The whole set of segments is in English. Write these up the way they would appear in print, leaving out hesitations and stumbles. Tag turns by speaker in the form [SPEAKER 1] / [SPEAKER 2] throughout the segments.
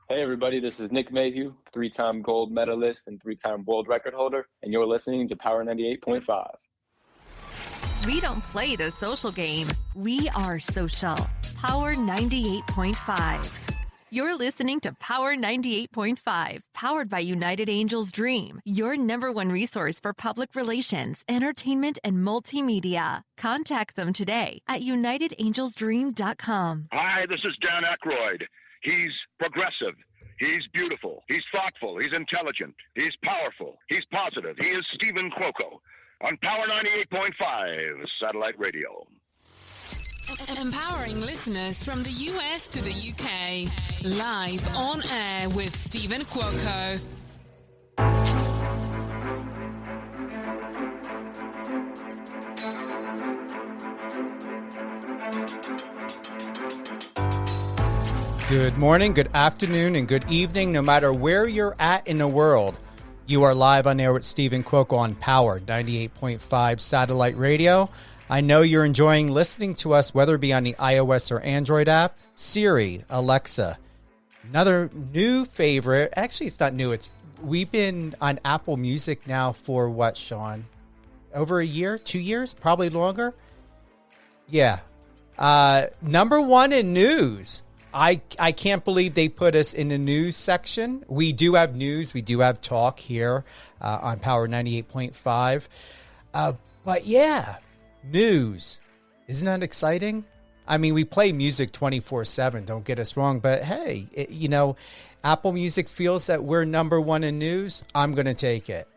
[SPEAKER 1] Hey everybody, this is Nick Mayhew, three-time gold medalist and three-time world record holder, and you're listening to Power 98.5.
[SPEAKER 2] We don't play the social game. We are social. Power 98.5. You're listening to Power 98.5, powered by United Angels Dream, your number one resource for public relations, entertainment, and multimedia. Contact them today at unitedangelsdream.com.
[SPEAKER 3] Hi, this is Dan Aykroyd. He's progressive. He's beautiful. He's thoughtful. He's intelligent. He's powerful. He's positive. He is Stephen Cuoco on Power 98.5 Satellite Radio.
[SPEAKER 4] Empowering listeners from the US to the UK. Live on air with Stephen Cuoco.
[SPEAKER 5] Good morning, good afternoon, and good evening, no matter where you're at in the world. You are live on air with Stephen Cuoco on Power 98.5 Satellite Radio. I know you're enjoying listening to us, whether it be on the iOS or Android app, Siri, Alexa. Another new favorite, actually it's not new, we've been on Apple Music now for what, Sean? Over a year, 2 years, probably longer? Yeah. Number one in news. I can't believe they put us in the news section. We do have news. We do have talk here on Power 98.5. But yeah, news. Isn't that exciting? I mean, we play music 24/7. Don't get us wrong. But hey, Apple Music feels that we're number one in news. I'm going to take it.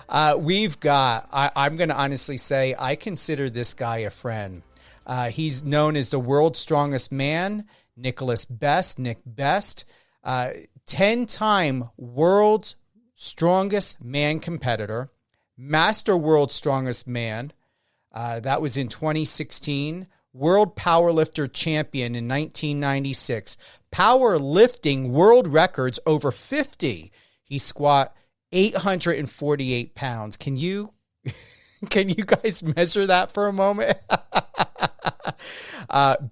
[SPEAKER 5] I'm going to honestly say, I consider this guy a friend. He's known as the world's strongest man, Nick Best, 10-time world's strongest man competitor, master world's strongest man. That was in 2016. World Powerlifter Champion in 1996. Powerlifting world records over 50. He squat 848 pounds. Can you guys measure that for a moment?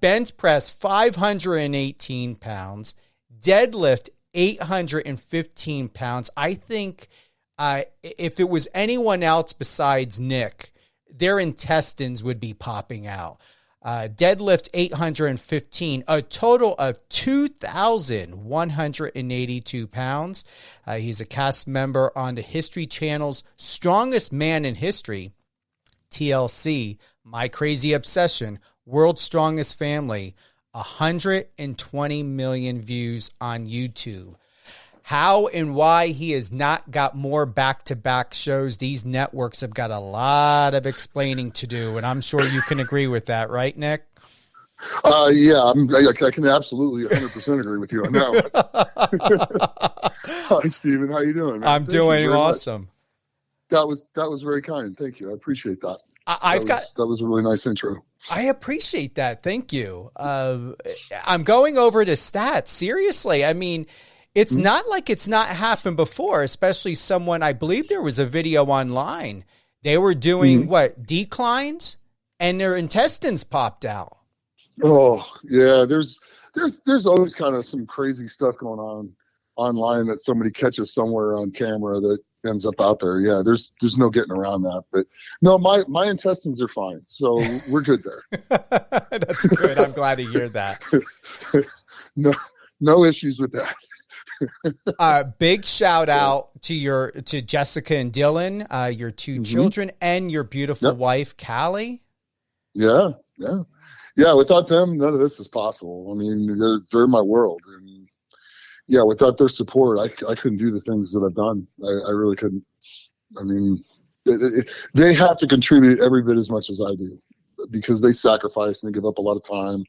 [SPEAKER 5] Bench press 518 pounds, deadlift 815 pounds. I think if it was anyone else besides Nick, their intestines would be popping out. Deadlift 815, a total of 2,182 pounds. He's a cast member on the History Channel's Strongest Man in History, TLC, My Crazy Obsession, World's Strongest Family, 120 million views on YouTube. How and why he has not got more back-to-back shows, these networks have got a lot of explaining to do, and I'm sure you can agree with that, right, Nick?
[SPEAKER 6] Yeah, I can absolutely 100% agree with you on that one. Hi, Stephen. How you doing, man?
[SPEAKER 5] I'm doing awesome.
[SPEAKER 6] Much. That was very kind. Thank you. I appreciate that. That was a really nice intro.
[SPEAKER 5] I appreciate that. Thank you. I'm going over the stats. Seriously. I mean, it's not like it's not happened before, especially someone, I believe there was a video online. They were doing declines and their intestines popped out.
[SPEAKER 6] Oh yeah. There's always kind of some crazy stuff going on online that somebody catches somewhere on camera that ends up out there. Yeah, there's no getting around that. But no, my intestines are fine, so we're good there.
[SPEAKER 5] That's good. I'm glad to hear that.
[SPEAKER 6] No issues with that.
[SPEAKER 5] Big shout out to Jessica and Dylan, your two children, and your beautiful wife, Callie.
[SPEAKER 6] Yeah. Without them, none of this is possible. I mean, they're my world, and yeah, without their support, I couldn't do the things that I've done. I really couldn't. I mean, they have to contribute every bit as much as I do because they sacrifice and they give up a lot of time,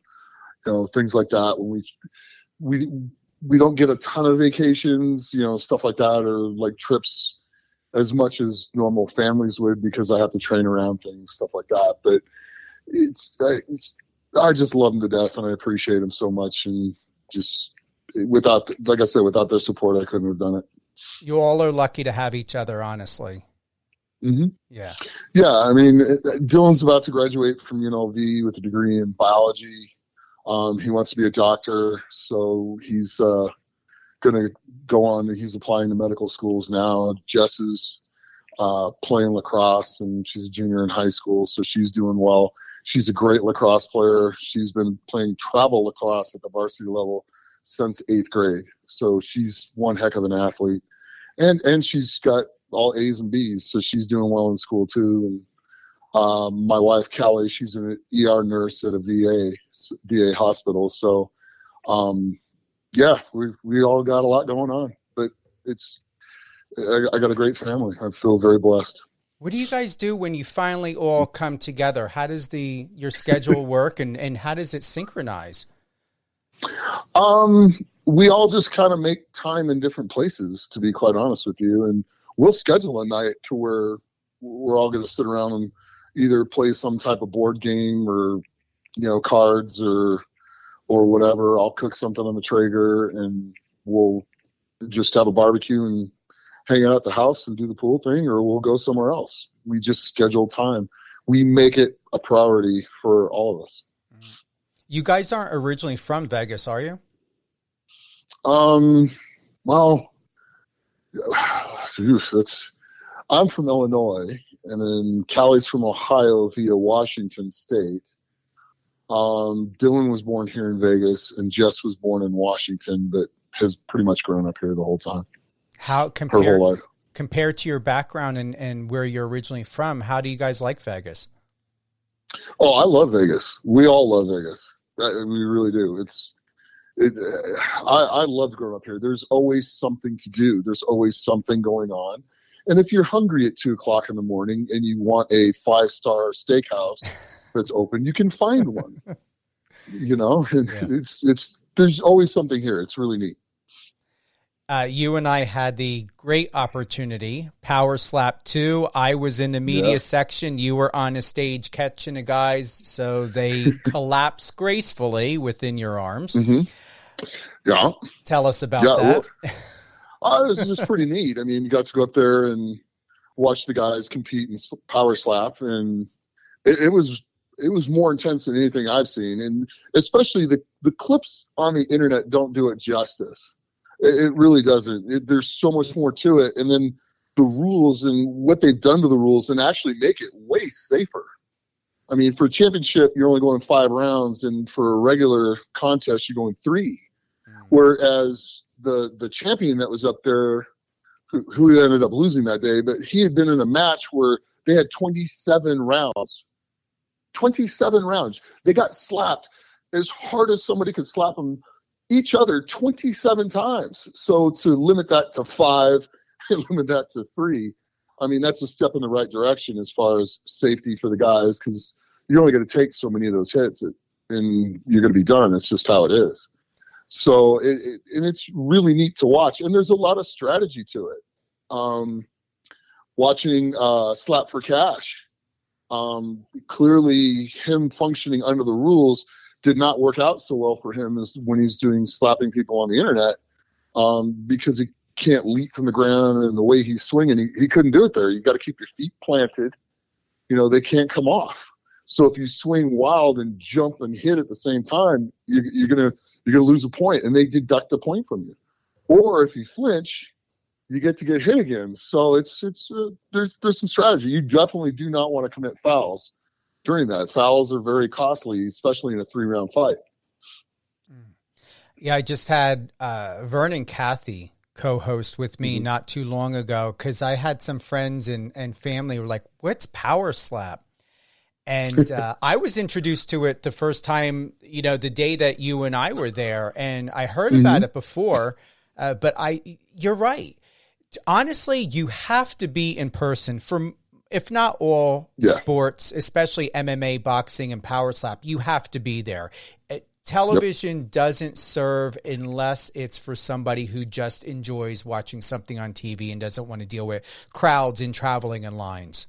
[SPEAKER 6] things like that. When we don't get a ton of vacations, stuff like that, or like trips as much as normal families would because I have to train around things, stuff like that. But I just love them to death and I appreciate them so much, and just. Without their support, I couldn't have done it.
[SPEAKER 5] You all are lucky to have each other, honestly.
[SPEAKER 6] Mm-hmm.
[SPEAKER 5] Yeah.
[SPEAKER 6] Yeah. I mean, Dylan's about to graduate from UNLV with a degree in biology. He wants to be a doctor, so he's going to go on. He's applying to medical schools now. Jess is playing lacrosse, and she's a junior in high school, so she's doing well. She's a great lacrosse player. She's been playing travel lacrosse at the varsity level since 8th grade, so she's one heck of an athlete. And she's got all A's and B's, so she's doing well in school too. And my wife, Callie, she's an ER nurse at a VA hospital. So, yeah, we all got a lot going on, but I got a great family. I feel very blessed.
[SPEAKER 5] What do you guys do when you finally all come together? How does your schedule work, and how does it synchronize?
[SPEAKER 6] We all just kind of make time in different places, to be quite honest with you. And we'll schedule a night to where we're all going to sit around and either play some type of board game or, cards or whatever. I'll cook something on the Traeger, and we'll just have a barbecue and hang out at the house and do the pool thing, or we'll go somewhere else. We just schedule time. We make it a priority for all of us.
[SPEAKER 5] You guys aren't originally from Vegas, are you?
[SPEAKER 6] Well, I'm from Illinois, and then Callie's from Ohio via Washington State. Dylan was born here in Vegas, and Jess was born in Washington, but has pretty much grown up here the whole time.
[SPEAKER 5] How
[SPEAKER 6] her whole life.
[SPEAKER 5] Compared to your background and where you're originally from, how do you guys like Vegas?
[SPEAKER 6] Oh, I love Vegas. We all love Vegas. We really do. I love growing up here. There's always something to do. There's always something going on. And if you're hungry at 2:00 in the morning and you want a 5-star steakhouse that's open, you can find one. There's always something here. It's really neat.
[SPEAKER 5] You and I had the great opportunity, Power Slap 2. I was in the media section. You were on a stage catching the guys, so they collapsed gracefully within your arms.
[SPEAKER 6] Mm-hmm. Yeah.
[SPEAKER 5] Tell us about that.
[SPEAKER 6] Well, it was just pretty neat. I mean, you got to go up there and watch the guys compete in Power Slap, and it was more intense than anything I've seen. And especially the clips on the internet don't do it justice. It really doesn't. There's so much more to it. And then the rules and what they've done to the rules and actually make it way safer. I mean, for a championship, you're only going 5 rounds, and for a regular contest, you're going 3. Whereas the champion that was up there, who ended up losing that day, but he had been in a match where they had 27 rounds. 27 rounds. They got slapped as hard as somebody could slap them each other 27 times. So to limit that to 5 and limit that to 3, I mean, that's a step in the right direction as far as safety for the guys, because you're only going to take so many of those hits and you're going to be done. It's just how it is. So it's really neat to watch. And there's a lot of strategy to it. Watching Slap for Cash, clearly him functioning under the rules did not work out so well for him as when he's doing slapping people on the internet, because he can't leap from the ground, and the way he's swinging, he couldn't do it there. You got to keep your feet planted. They can't come off. So if you swing wild and jump and hit at the same time, you're gonna lose a point, and they deduct a point from you. Or if you flinch, you get hit again. So there's some strategy. You definitely do not want to commit fouls during that. Fouls are very costly, especially in a 3-round fight.
[SPEAKER 5] Yeah, I just had Vernon Cathy co-host with me not too long ago, because I had some friends and family were like, what's Power Slap? And I was introduced to it the first time, the day that you and I were there, and I heard about it before, but you're right. Honestly, you have to be in person for, if not all sports, especially MMA, boxing, and Power Slap. You have to be there. Television doesn't serve unless it's for somebody who just enjoys watching something on TV and doesn't want to deal with crowds and traveling in lines.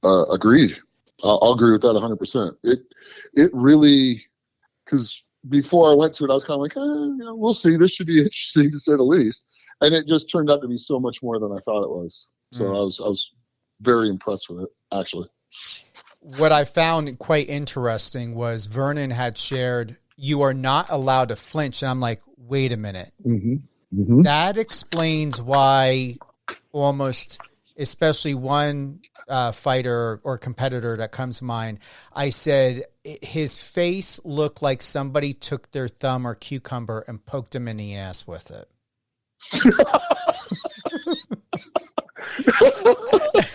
[SPEAKER 6] Agreed. I'll agree with that 100%. It really, because before I went to it, I was kind of like, we'll see. This should be interesting to say the least. And it just turned out to be so much more than I thought it was. So I was very impressed with it, actually.
[SPEAKER 5] what I found quite interesting was Vernon had shared, you are not allowed to flinch. And I'm like, wait a minute.
[SPEAKER 6] Mm-hmm. Mm-hmm.
[SPEAKER 5] That explains why almost, especially one fighter or competitor that comes to mind, I said his face looked like somebody took their thumb or cucumber and poked him in the ass with it.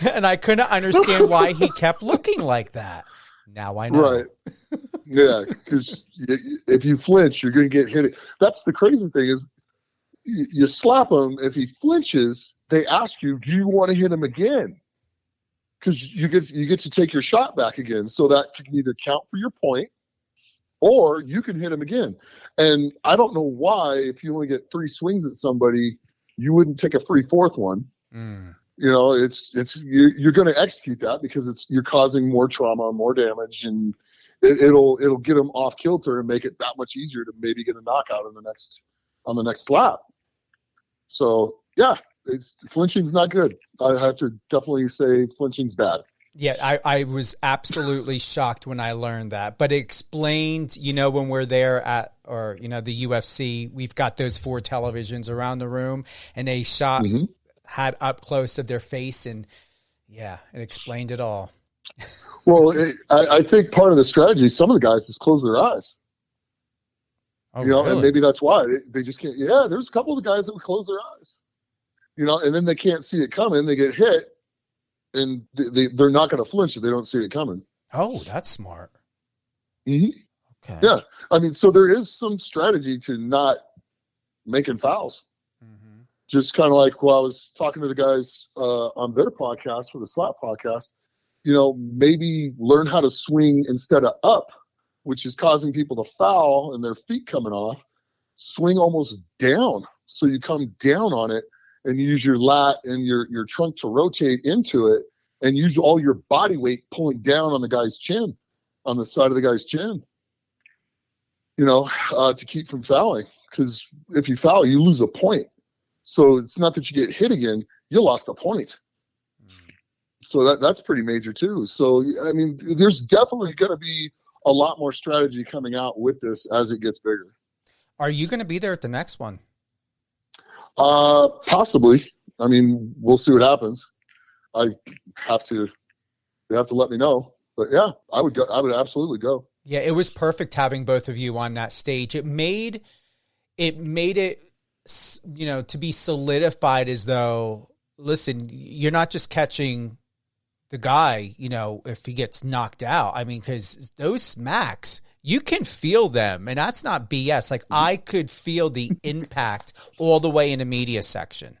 [SPEAKER 5] And I couldn't understand why he kept looking like that. Now I know.
[SPEAKER 6] Right. Yeah, because if you flinch, you're going to get hit. That's the crazy thing is you slap him. If he flinches, they ask you, do you want to hit him again? Because you get to take your shot back again. So that can either count for your point or you can hit him again. And I don't know why, if you only get 3 swings at somebody, you wouldn't take a free 4th one.
[SPEAKER 5] Mm.
[SPEAKER 6] You know, you're going to execute that because you're causing more trauma, more damage, and it'll get them off kilter and make it that much easier to maybe get a knockout on the next slap. So yeah, flinching's not good. I have to definitely say flinching's bad.
[SPEAKER 5] Yeah, I was absolutely shocked when I learned that. But it explained, when we're there at, or, the UFC, we've got those 4 televisions around the room, and they shot, had up close of their face, and yeah, it explained it all.
[SPEAKER 6] Well, I think part of the strategy, some of the guys just close their eyes.
[SPEAKER 5] Oh,
[SPEAKER 6] and maybe that's why they just can't. Yeah, there's a couple of the guys that would close their eyes, and then they can't see it coming. They get hit, and they're not going to flinch if they don't see it coming.
[SPEAKER 5] Oh, that's smart.
[SPEAKER 6] Mm-hmm.
[SPEAKER 5] Okay.
[SPEAKER 6] Yeah, I mean, so there is some strategy to not making fouls. Mm-hmm. Just kind of like while I was talking to the guys on their podcast for the Slap podcast, maybe learn how to swing instead of up, which is causing people to foul and their feet coming off. Swing almost down, so you come down on it and use your lat and your trunk to rotate into it, and use all your body weight pulling down on the guy's chin, on the side of the guy's chin, to keep from fouling. Because if you foul, you lose a point. So it's not that you get hit again, you lost a point. So that's pretty major too. So, I mean, there's definitely going to be a lot more strategy coming out with this as it gets bigger.
[SPEAKER 5] Are you going to be there at the next one?
[SPEAKER 6] Possibly. I mean, we'll see what happens. They have to let me know. But yeah, I would go. I would absolutely go.
[SPEAKER 5] Yeah, it was perfect having both of you on that stage. It made it, to be solidified as though, listen, you're not just catching the guy, if he gets knocked out. I mean, because those smacks, you can feel them, and that's not BS. Like, I could feel the impact all the way in the media section.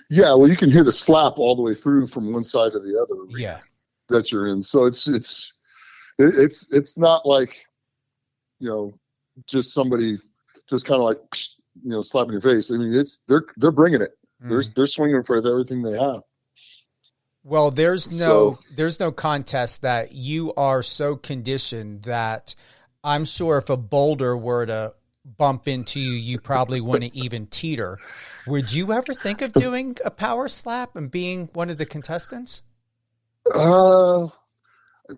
[SPEAKER 6] Yeah, well, you can hear the slap all the way through from one side to the other.
[SPEAKER 5] Yeah,
[SPEAKER 6] that you're in. So it's not like, just somebody just kind of like, slapping your face. I mean, they're bringing it. They're swinging for everything they have.
[SPEAKER 5] Well, there's no contest that you are so conditioned that I'm sure if a boulder were to bump into you, you probably wouldn't even teeter. Would you ever think of doing a power slap and being one of the contestants?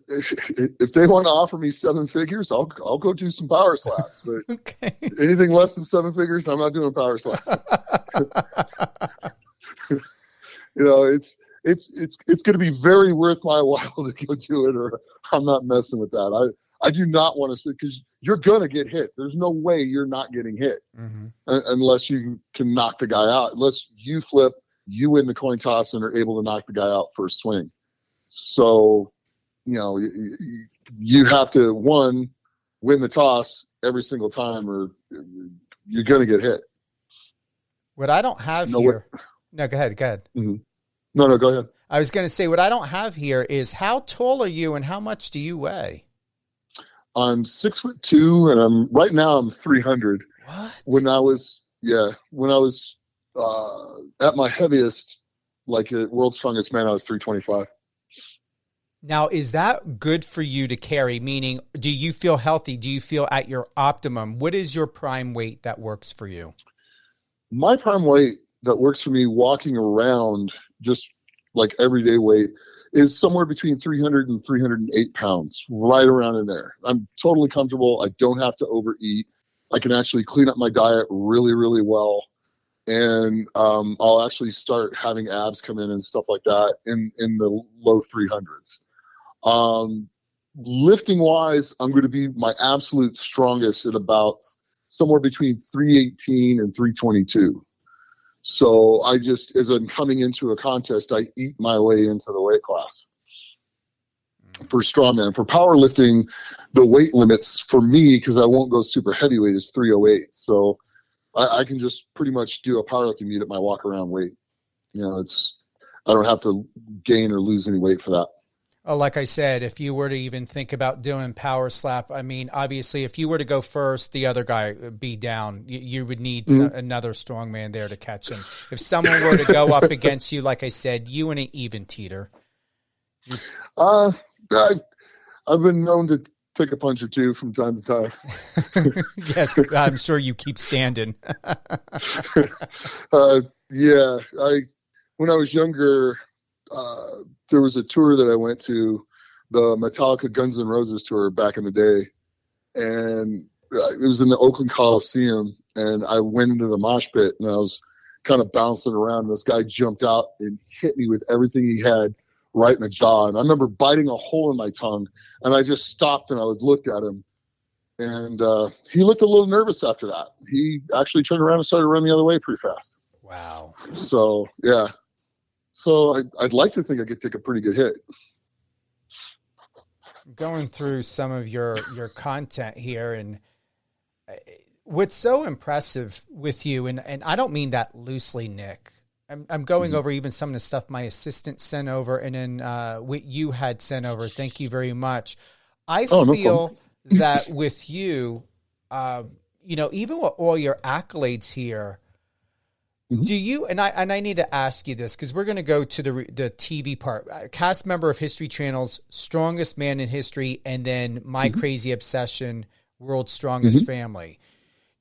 [SPEAKER 6] If they want to offer me 7 figures, I'll go do some power slap. But
[SPEAKER 5] okay.
[SPEAKER 6] Anything less than 7 figures, I'm not doing a power slap. It's going to be very worth my while to go do it, or I'm not messing with that. I do not want to see, because you're going to get hit. There's no way you're not getting hit unless you can knock the guy out. Unless you flip, you win the coin toss and are able to knock the guy out first swing. So, you have to, one, win the toss every single time, or you're going to get hit.
[SPEAKER 5] What I don't have here. No, go ahead.
[SPEAKER 6] Mm-hmm. No, go ahead.
[SPEAKER 5] I was going to say, what I don't have here is, how tall are you and how much do you weigh?
[SPEAKER 6] I'm 6'2", and right now I'm 300.
[SPEAKER 5] What?
[SPEAKER 6] When I was at my heaviest, like at World's Strongest Man, I was 325.
[SPEAKER 5] Now, is that good for you to carry? Meaning, do you feel healthy? Do you feel at your optimum? What is your prime weight that works for you?
[SPEAKER 6] My prime weight that works for me walking around, just like everyday weight, is somewhere between 300 and 308 pounds, right around in there. I'm totally comfortable. I don't have to overeat. I can actually clean up my diet really, really well. And I'll actually start having abs come in and stuff like that in the low 300s. Lifting wise, I'm going to be my absolute strongest at about somewhere between 318 and 322. So I just, as I'm coming into a contest, I eat my way into the weight class for strongman. For powerlifting, the weight limits for me, because I won't go super heavyweight, is 308. So I can just pretty much do a powerlifting meet at my walk around weight. I don't have to gain or lose any weight for that.
[SPEAKER 5] Oh, like I said, if you were to even think about doing power slap, I mean, obviously, if you were to go first, the other guy would be down. You would need another strongman there to catch him. If someone were to go up against you, like I said, you and an even teeter.
[SPEAKER 6] I've been known to take a punch or two from time to time.
[SPEAKER 5] Yes, I'm sure you keep standing.
[SPEAKER 6] Yeah, when I was younger, there was a tour that I went to, the Metallica Guns N' Roses tour back in the day, and it was in the Oakland Coliseum, and I went into the mosh pit, and I was kind of bouncing around, and this guy jumped out and hit me with everything he had right in the jaw, and I remember biting a hole in my tongue, and I just stopped, and I looked at him, and he looked a little nervous after that. He actually turned around and started running the other way pretty fast.
[SPEAKER 5] Wow.
[SPEAKER 6] So, yeah. So I'd like to think I could take a pretty good hit.
[SPEAKER 5] Going through some of your content here, and what's so impressive with you, and I don't mean that loosely, Nick. I'm going over even some of the stuff my assistant sent over, and then what you had sent over. Thank you very much. I feel that with you, even with all your accolades here, do you, and I need to ask you this, because we're going to go to the TV part. Cast member of History Channel's Strongest Man in History, and then My Crazy Obsession, World's Strongest Family.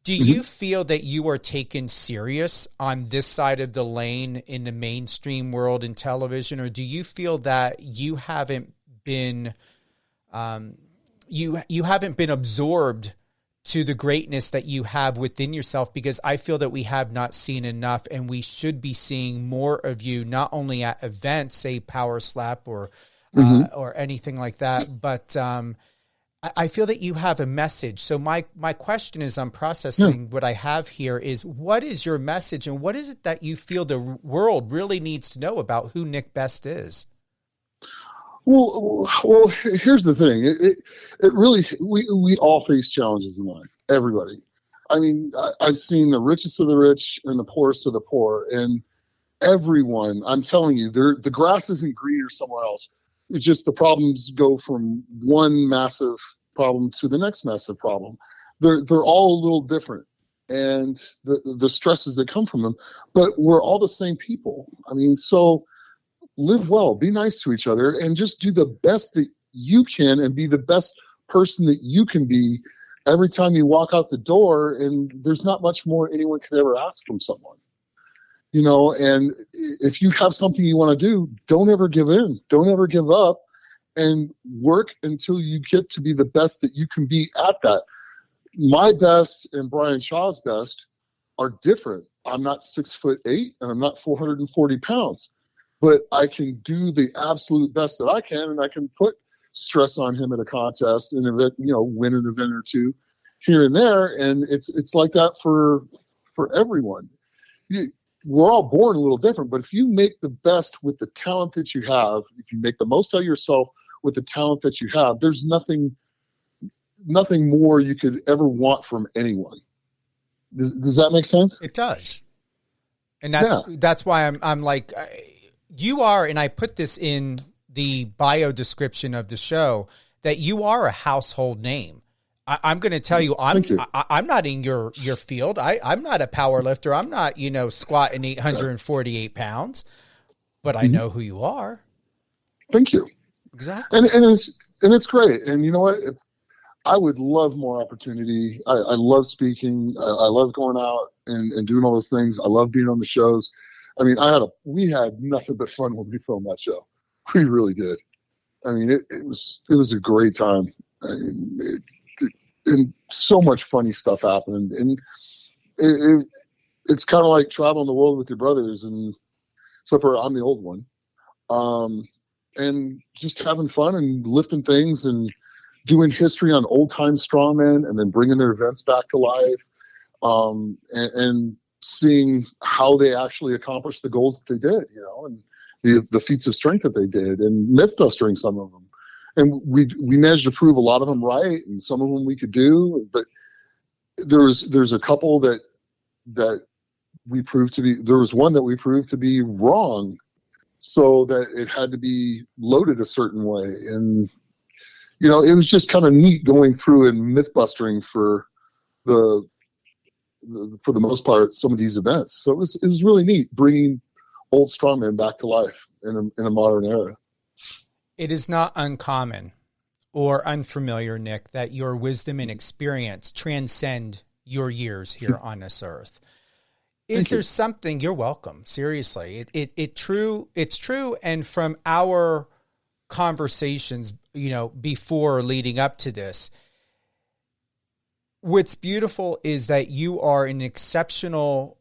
[SPEAKER 5] Do you feel that you are taken serious on this side of the lane in the mainstream world in television, or do you feel that you haven't been you haven't been absorbed to the greatness that you have within yourself? Because I feel that we have not seen enough, and we should be seeing more of you, not only at events, say Power Slap or anything like that, but I feel that you have a message. So my question is, I'm processing what I have here, is what is your message, and what is it that you feel the world really needs to know about who Nick Best is?
[SPEAKER 6] Well, here's the thing. It really, we all face challenges in life. Everybody. I mean, I've seen the richest of the rich and the poorest of the poor, and everyone, I'm telling you, the grass isn't greener somewhere else. It's just the problems go from one massive problem to the next massive problem. They're all a little different, and the stresses that come from them, but we're all the same people. I mean, so live well, be nice to each other, and just do the best that you can, and be the best person that you can be every time you walk out the door. And there's not much more anyone can ever ask from someone, and if you have something you want to do, don't ever give in, don't ever give up, and work until you get to be the best that you can be at that. My best and Brian Shaw's best are different. I'm not 6'8", and I'm not 440 pounds. But I can do the absolute best that I can, and I can put stress on him at a contest and win an event or two here and there. And it's like that for everyone. We're all born a little different, but if you make the best with the talent that you have, if you make the most out of yourself with the talent that you have, there's nothing more you could ever want from anyone. Does that make sense?
[SPEAKER 5] It does. And that's why I'm like, you are, and I put this in the bio description of the show, that you are a household name. I'm going to tell you, I'm not in your field. I'm not a power lifter. I'm not, squatting 848 pounds, but I know who you are.
[SPEAKER 6] Thank you.
[SPEAKER 5] Exactly.
[SPEAKER 6] And it's great. And you know what? I would love more opportunity. I love speaking. I love going out and doing all those things. I love being on the shows. I mean, we had nothing but fun when we filmed that show. We really did. I mean, it was a great time. I mean, and so much funny stuff happened. And it's kind of like traveling the world with your brothers, and except for I'm the old one. And just having fun and lifting things and doing history on old time strongmen, and then bringing their events back to life, and seeing how they actually accomplished the goals that they did, and the feats of strength that they did, and myth busting some of them. And we managed to prove a lot of them right, and some of them we could do, but there's a couple that we proved to be. There was one that we proved to be wrong, so that it had to be loaded a certain way. And it was just kind of neat going through and myth busting for the most part some of these events. So it was really neat bringing old strongmen back to life in a modern era.
[SPEAKER 5] It is not uncommon or unfamiliar, Nick, that your wisdom and experience transcend your years here on this earth. Is there something? You're welcome. Seriously, it's true. And from our conversations, before leading up to this, what's beautiful is that you are an exceptional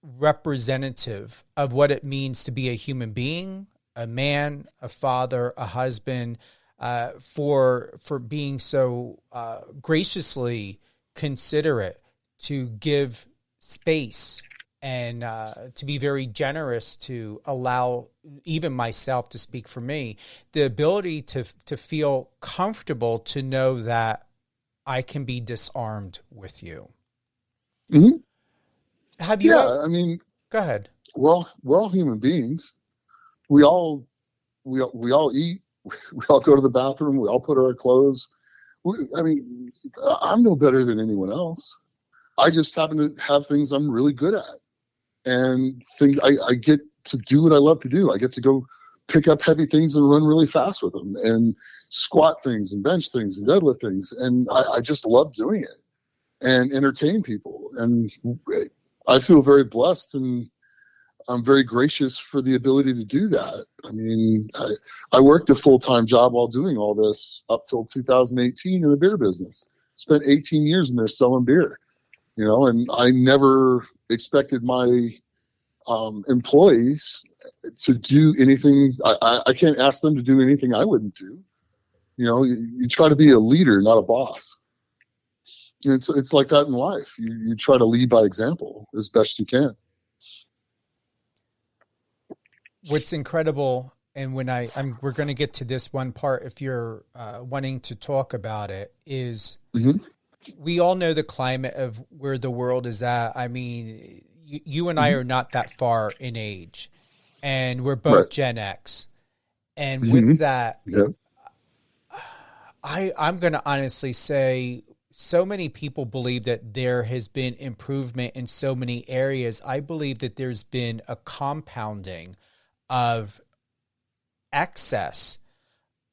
[SPEAKER 5] representative of what it means to be a human being, a man, a father, a husband, for being so graciously considerate to give space and to be very generous, to allow even myself, to speak for me, the ability to feel comfortable to know that I can be disarmed with you.
[SPEAKER 6] Mm-hmm.
[SPEAKER 5] Have you?
[SPEAKER 6] Yeah, I mean,
[SPEAKER 5] go ahead.
[SPEAKER 6] Well, we're all human beings. We all eat. We all go to the bathroom. We all put on our clothes. I'm no better than anyone else. I just happen to have things I'm really good at, and I get to do what I love to do. I get to go pick up heavy things and run really fast with them, and squat things and bench things and deadlift things, and I just love doing it and entertain people. And I feel very blessed, and I'm very gracious for the ability to do that. I mean, I worked a full-time job while doing all this up till 2018 in the beer business. Spent 18 years in there selling beer, and I never expected my employees to do anything. I can't ask them to do anything I wouldn't do. You try to be a leader, not a boss. And it's like that in life. You try to lead by example as best you can.
[SPEAKER 5] What's incredible, and when we're going to get to this one part, if you're wanting to talk about it, is we all know the climate of where the world is at. I mean, you and I are not that far in age, and we're both Gen X. And with that, I'm going to honestly say, so many people believe that there has been improvement in so many areas. I believe that there's been a compounding of excess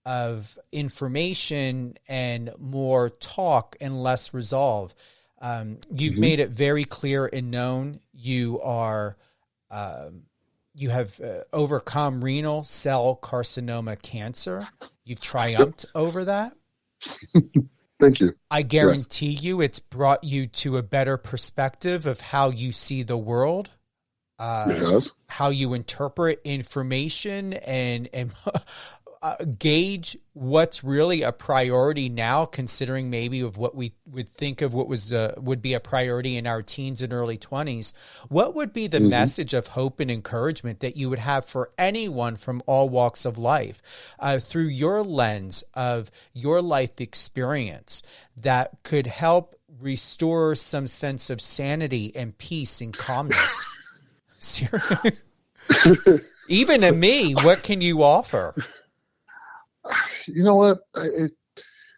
[SPEAKER 5] of information and more talk and less resolve. You've made it very clear and known you are you have overcome renal cell carcinoma cancer. You've triumphed over that.
[SPEAKER 6] Thank you.
[SPEAKER 5] I guarantee you it's brought you to a better perspective of how you see the world. How you interpret information and gauge what's really a priority now, considering maybe of what we would think of what would be a priority in our teens and early 20s. What would be the message of hope and encouragement that you would have for anyone from all walks of life through your lens of your life experience that could help restore some sense of sanity and peace and calmness? Even to me, what can you offer?
[SPEAKER 6] You know what?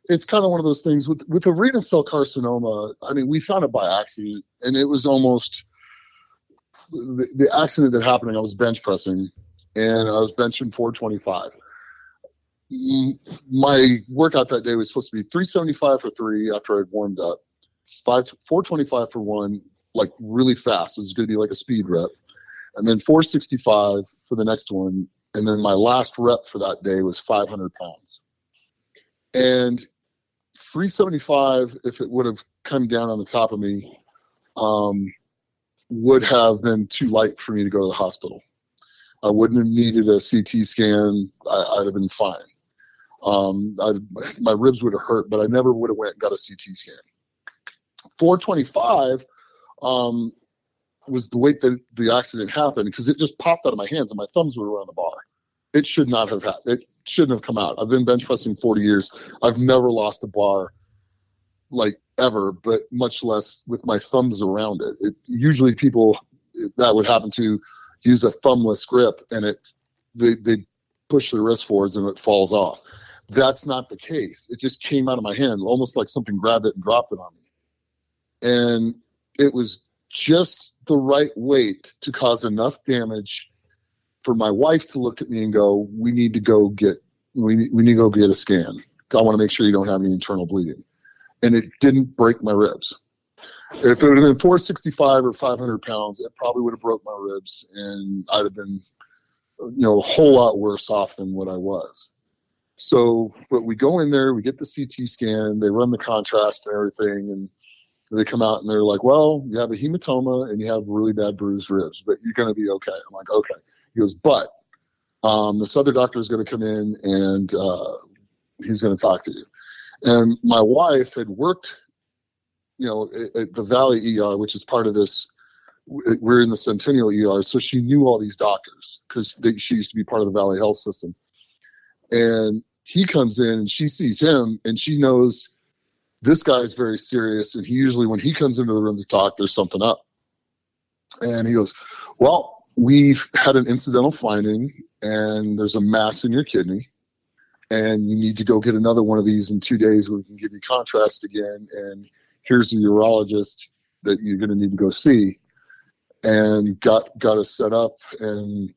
[SPEAKER 6] It's kind of one of those things with the renal cell carcinoma. I mean, we found it by accident, and it was almost the accident that happened. I was bench pressing, and I was benching 425. My workout that day was supposed to be 375 for 3 after I'd warmed up, 425 for 1, like really fast. It was going to be like a speed rep. And then 465 for the next one, And then my last rep for that day was 500 pounds. And 375, if it would have come down on the top of me, would have been too light for me to go to the hospital. I wouldn't have needed a CT scan. I'd have been fine. My ribs would have hurt, but I never would have went and got a CT scan. 425 was the weight that the accident happened, because it just popped out of my hands and my thumbs were around the bar. It should not have it shouldn't have come out. I've been bench pressing 40 years. I've never lost a bar, like, ever, but much less with my thumbs around it. Usually people that would happen to use a thumbless grip, and they push their wrist forwards and it falls off. That's not the case. It just came out of my hand, almost like something grabbed it and dropped it on me. And it was just the right weight to cause enough damage for my wife to look at me and go, we need to go get a scan. I want to make sure you don't have any internal bleeding. And it didn't break my ribs. If it would have been 465 or 500 pounds, it probably would have broke my ribs, and I'd have been, a whole lot worse off than what I was. So, but we go in there, we get the CT scan, they run the contrast and everything, and they come out and they're like, well, you have a hematoma and you have really bad bruised ribs, but you're going to be okay. I'm like, okay. He goes, but this other doctor is going to come in and he's going to talk to you. And my wife had worked, at the Valley ER, which is part of this. We're in the Centennial ER, so she knew all these doctors because she used to be part of the Valley Health System. And he comes in and she sees him and she knows this guy is very serious. And he usually, when he comes into the room to talk, there's something up. And he goes, well, we've had an incidental finding and there's a mass in your kidney. And you need to go get another one of these in 2 days where we can give you contrast again. And here's a urologist that you're going to need to go see. And got us set up. And,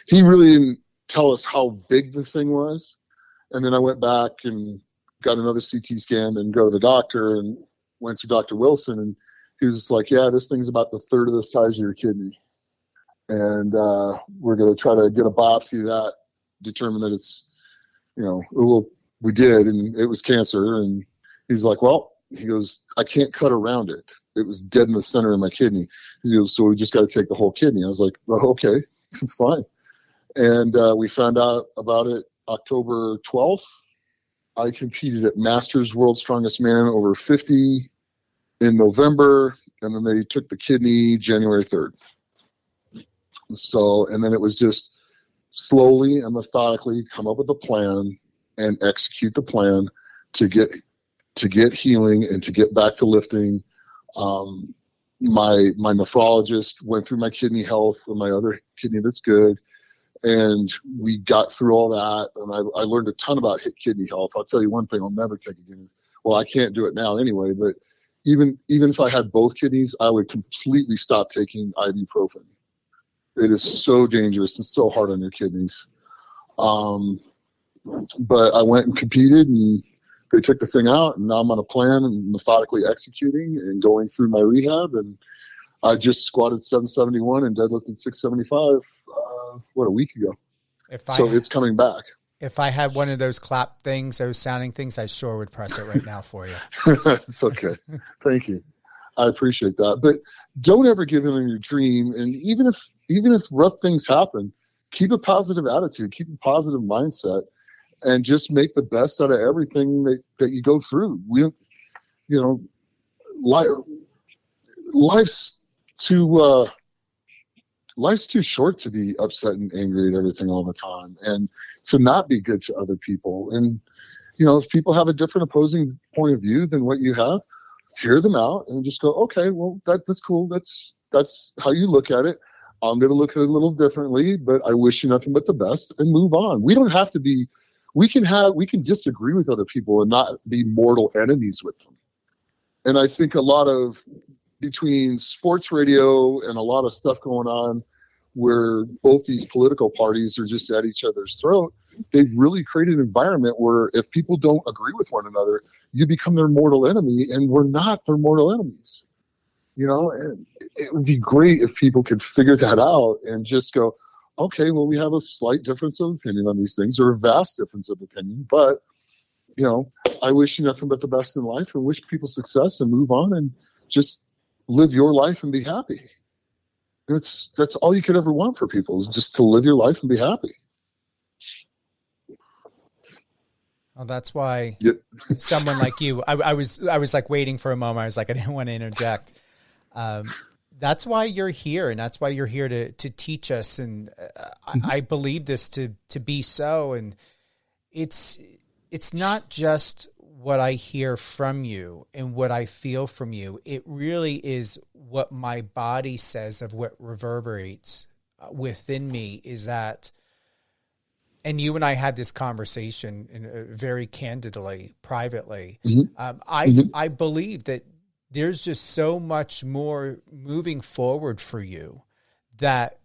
[SPEAKER 6] he really didn't tell us how big the thing was. And then I went back and got another CT scan and go to the doctor and went to Dr. Wilson. And he was just like, yeah, this thing's about the third of the size of your kidney. And we're going to try to get a biopsy of that, determine that it's, we did, and it was cancer. And he's like, well, he goes, I can't cut around it. It was dead in the center of my kidney. He goes, so we just got to take the whole kidney. I was like, well, okay, it's fine. And we found out about it October 12th. I competed at Masters World Strongest Man over 50 in November, and then they took the kidney January 3rd. So, and then it was just slowly and methodically come up with a plan and execute the plan to get healing and to get back to lifting. My nephrologist went through my kidney health and my other kidney that's good. And we got through all that. And I learned a ton about kidney health. I'll tell you one thing I'll never take again. Well, I can't do it now anyway, but even if I had both kidneys, I would completely stop taking ibuprofen. It is so dangerous and so hard on your kidneys. But I went and competed, and they took the thing out, and now I'm on a plan and methodically executing and going through my rehab. And I just squatted 771 and deadlifted 675, a week ago. It's coming back.
[SPEAKER 5] If I had one of those clap things, those sounding things, I sure would press it right now for you.
[SPEAKER 6] It's okay. Thank you. I appreciate that. But don't ever give in on your dream. And even if rough things happen, keep a positive attitude, keep a positive mindset, and just make the best out of everything that you go through. Life's too short to be upset and angry at everything all the time, and to not be good to other people. And, if people have a different opposing point of view than what you have, hear them out and just go, okay, well, that's cool. That's how you look at it. I'm going to look at it a little differently, but I wish you nothing but the best, and move on. We don't have to be, we can disagree with other people and not be mortal enemies with them. And I think a lot of, between sports radio and a lot of stuff going on where both these political parties are just at each other's throat, they've really created an environment where if people don't agree with one another, you become their mortal enemy, and we're not their mortal enemies. And it would be great if people could figure that out and just go, okay, well, we have a slight difference of opinion on these things, or a vast difference of opinion, but, you know, I wish you nothing but the best in life and wish people success and move on and just live your life and be happy. That's all you could ever want for people, is just to live your life and be happy.
[SPEAKER 5] Well, that's why someone like you, I was like waiting for a moment. I was like, I didn't want to interject. That's why you're here, and that's why you're here to teach us. And I believe this to be so. And it's not just what I hear from you and what I feel from you. It really is what my body says, of what reverberates within me, is that. And you and I had this conversation very candidly, privately. I believe that there's just so much more moving forward for you, that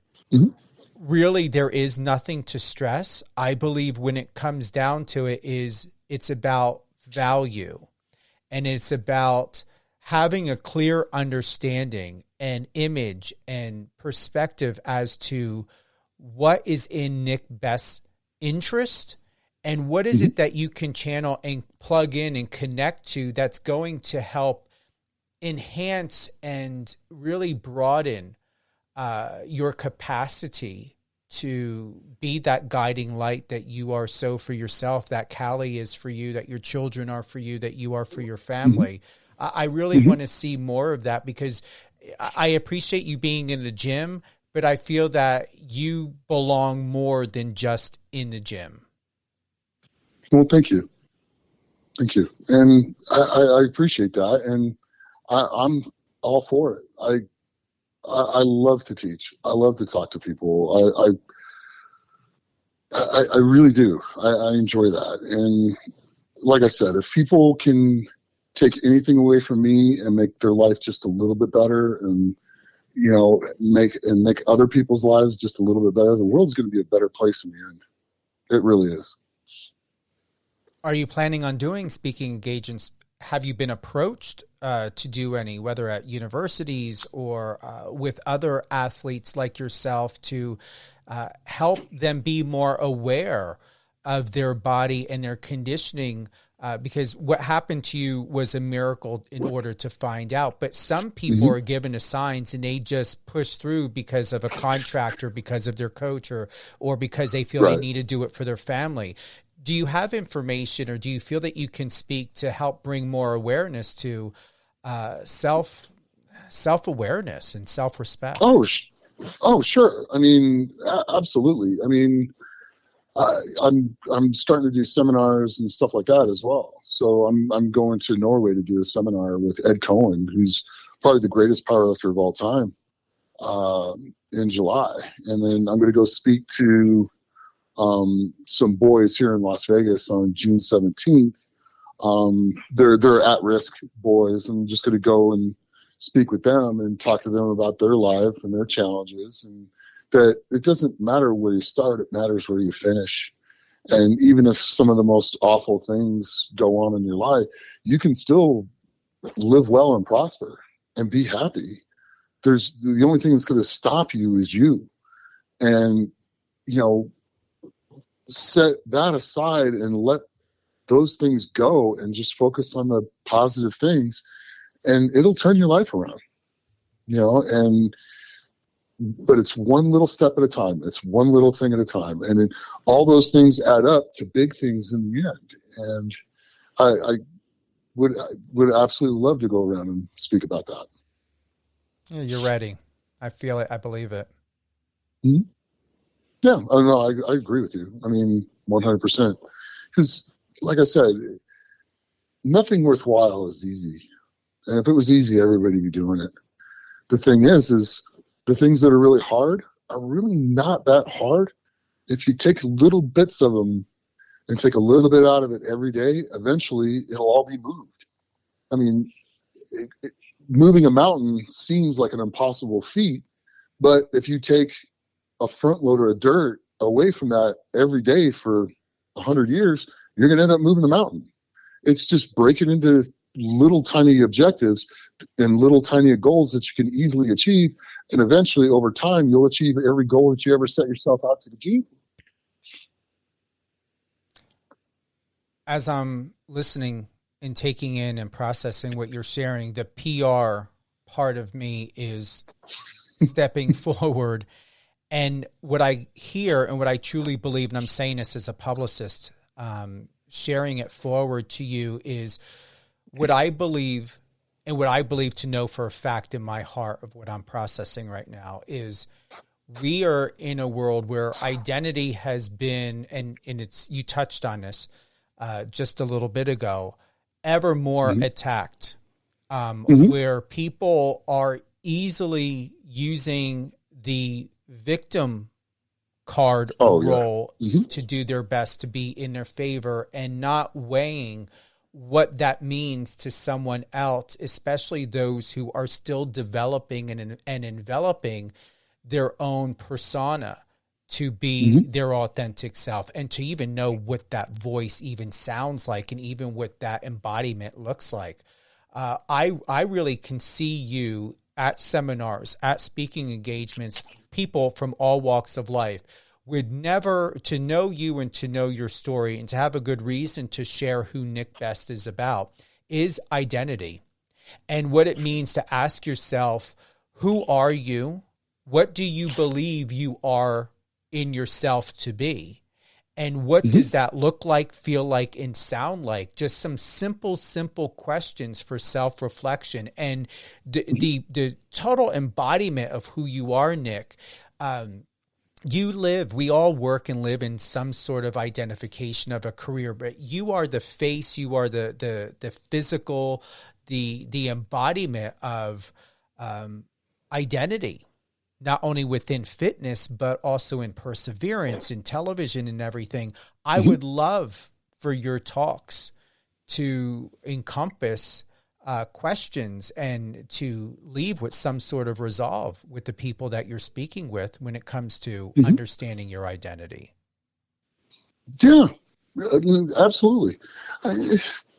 [SPEAKER 5] really there is nothing to stress. I believe when it comes down to it, it's about value, and it's about having a clear understanding and image and perspective as to what is in Nick's best interest, and what is it that you can channel and plug in and connect to that's going to help enhance and really broaden your capacity to be that guiding light that you are so for yourself, that Callie is for you, that your children are for you, that you are for your family. I really want to see more of that, because I appreciate you being in the gym, but I feel that you belong more than just in the gym.
[SPEAKER 6] Well, thank you. Thank you. And I appreciate that. And I'm all for it. I love to teach. I love to talk to people. I really do. I enjoy that. And like I said, if people can take anything away from me and make their life just a little bit better, and you know, make other people's lives just a little bit better, the world's going to be a better place in the end. It really is.
[SPEAKER 5] Are you planning on doing speaking engagements? Have you been approached to do any, whether at universities or with other athletes like yourself, to help them be more aware of their body and their conditioning? Because what happened to you was a miracle in order to find out. But some people are given assigns and they just push through because of a contract, or because of their coach, or because they feel they need to do it for their family. Do you have information, or do you feel that you can speak to help bring more awareness to self-awareness and self-respect?
[SPEAKER 6] Oh, sure. I mean, absolutely. I mean, I'm starting to do seminars and stuff like that as well. So I'm going to Norway to do a seminar with Ed Cohen, who's probably the greatest powerlifter of all time, in July. And then I'm going to go speak to some boys here in Las Vegas on June 17th. They're at-risk boys. I'm just going to go and speak with them and talk to them about their life and their challenges, and that it doesn't matter where you start, it matters where you finish. And even if some of the most awful things go on in your life, you can still live well and prosper and be happy. The only thing that's going to stop you is you. And, you know, set that aside and let those things go and just focus on the positive things, and it'll turn your life around, you know. But it's one little step at a time. It's one little thing at a time. And all those things add up to big things in the end. And I would absolutely love to go around and speak about that.
[SPEAKER 5] Yeah, you're ready. I feel it. I believe it.
[SPEAKER 6] Mm-hmm. Yeah, I agree with you. I mean, 100%. Because, like I said, nothing worthwhile is easy. And if it was easy, everybody would be doing it. The thing is the things that are really hard are really not that hard. If you take little bits of them and take a little bit out of it every day, eventually it'll all be moved. I mean, moving a mountain seems like an impossible feat, but if you take a front loader of dirt away from that every day for 100 years, you're going to end up moving the mountain. It's just break it into little tiny objectives and little tiny goals that you can easily achieve. And eventually over time, you'll achieve every goal that you ever set yourself out to achieve.
[SPEAKER 5] As I'm listening and taking in and processing what you're sharing, the PR part of me is stepping forward. And what I hear and what I truly believe, and I'm saying this as a publicist, sharing it forward to you, is what I believe, and what I believe to know for a fact in my heart of what I'm processing right now, is we are in a world where identity has been, and it's, you touched on this just a little bit ago, ever more attacked, where people are easily using the victim card role to do their best to be in their favor, and not weighing what that means to someone else, especially those who are still developing and enveloping their own persona to be their authentic self, and to even know what that voice even sounds like, and even what that embodiment looks like. I really can see you at seminars, at speaking engagements, people from all walks of life would never, to know you and to know your story and to have a good reason to share who Nick Best is about, is identity, and what it means to ask yourself, who are you? What do you believe you are in yourself to be? And what does that look like, feel like, and sound like? Just some simple questions for self-reflection. And the total embodiment of who you are, Nick, we all work and live in some sort of identification of a career, but you are the face, you are the physical, the embodiment of identity, not only within fitness, but also in perseverance, in television and everything. I would love for your talks to encompass questions and to leave with some sort of resolve with the people that you're speaking with when it comes to understanding your identity.
[SPEAKER 6] Yeah, I mean, absolutely.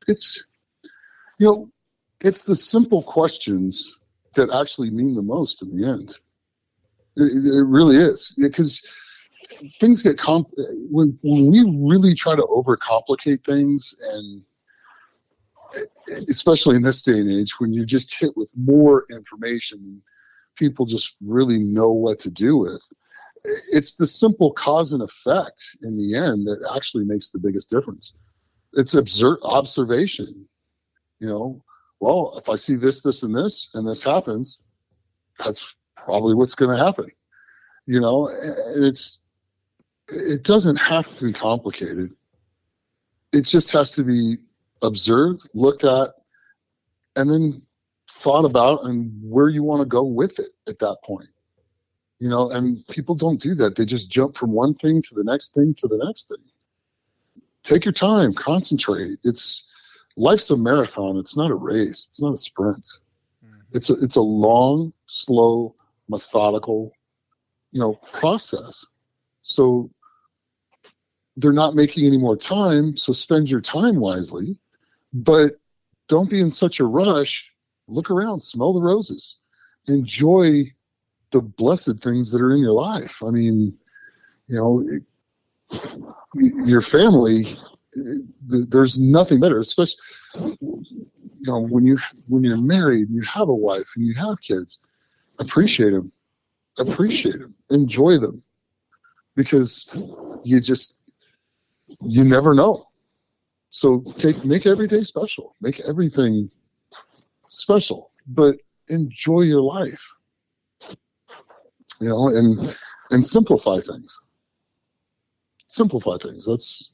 [SPEAKER 6] It's the simple questions that actually mean the most in the end. It really is, because things get when we really try to overcomplicate things, and especially in this day and age, when you're just hit with more information, people just really know what to do with. It's the simple cause and effect in the end that actually makes the biggest difference. It's observation. Well, if I see this, and this happens, that's probably what's going to happen. And it doesn't have to be complicated. It just has to be observed, looked at, and then thought about, and where you want to go with it at that point. And people don't do that. They just jump from one thing to the next thing to the next thing. Take your time, concentrate. Life's a marathon. It's not a race. It's not a sprint. It's a long, slow, methodical, process. So they're not making any more time. So spend your time wisely, but don't be in such a rush. Look around, smell the roses, enjoy the blessed things that are in your life. I mean, your family, there's nothing better, especially, when you're married and you have a wife and you have kids. Appreciate them, enjoy them, because you never know. So make every day special, make everything special, but enjoy your life, and simplify things. That's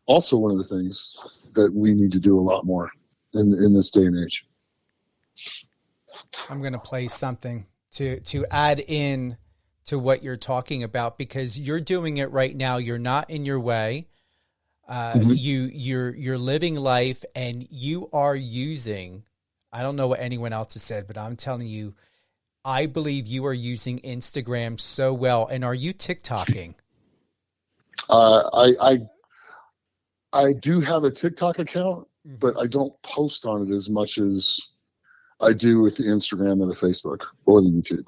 [SPEAKER 6] also one of the things that we need to do a lot more in this day and age.
[SPEAKER 5] I'm going to play something to add in to what you're talking about, because you're doing it right now. You're not in your way. You're living life, and you are using, I don't know what anyone else has said, but I'm telling you, I believe you are using Instagram so well. And are you TikToking?
[SPEAKER 6] I do have a TikTok account. but I don't post on it as much as I do with the Instagram and the Facebook or the YouTube.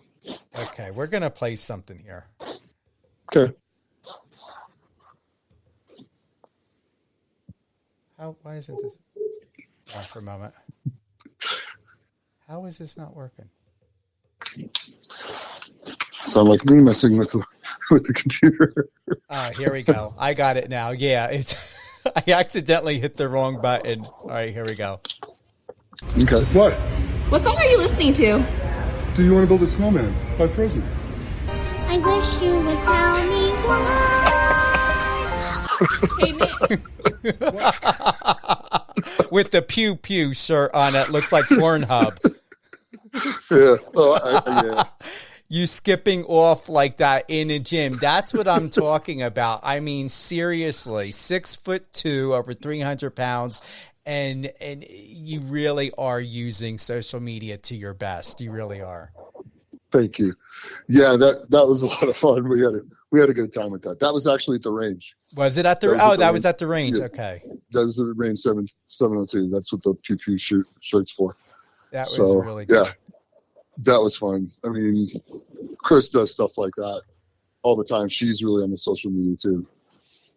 [SPEAKER 5] Okay, we're going to play something here.
[SPEAKER 6] Okay.
[SPEAKER 5] Why isn't this? Hold on for a moment. How is this not working?
[SPEAKER 6] Sound like me messing with the computer.
[SPEAKER 5] Here we go. I got it now. Yeah, I accidentally hit the wrong button. All right, here we go.
[SPEAKER 6] Okay.
[SPEAKER 7] What?
[SPEAKER 8] What song are you listening to?
[SPEAKER 7] Do you want to build a snowman by Frozen?
[SPEAKER 9] I wish you would tell me why.
[SPEAKER 8] Hey, Nick.
[SPEAKER 5] With the pew pew shirt on it, looks like Pornhub.
[SPEAKER 6] Yeah. Yeah.
[SPEAKER 5] You skipping off like that in a gym. That's what I'm talking about. I mean, seriously, 6'2", over 300 pounds. And you really are using social media to your best. You really are.
[SPEAKER 6] Thank you. Yeah, that was a lot of fun. We had a good time with that. That was actually at the range.
[SPEAKER 5] Was it at the? That was at the range.
[SPEAKER 6] Yeah.
[SPEAKER 5] Okay.
[SPEAKER 6] That was the range 702. That's what the pew pew shirt's for.
[SPEAKER 5] That was really good.
[SPEAKER 6] Yeah, that was fun. I mean, Chris does stuff like that all the time. She's really on the social media too.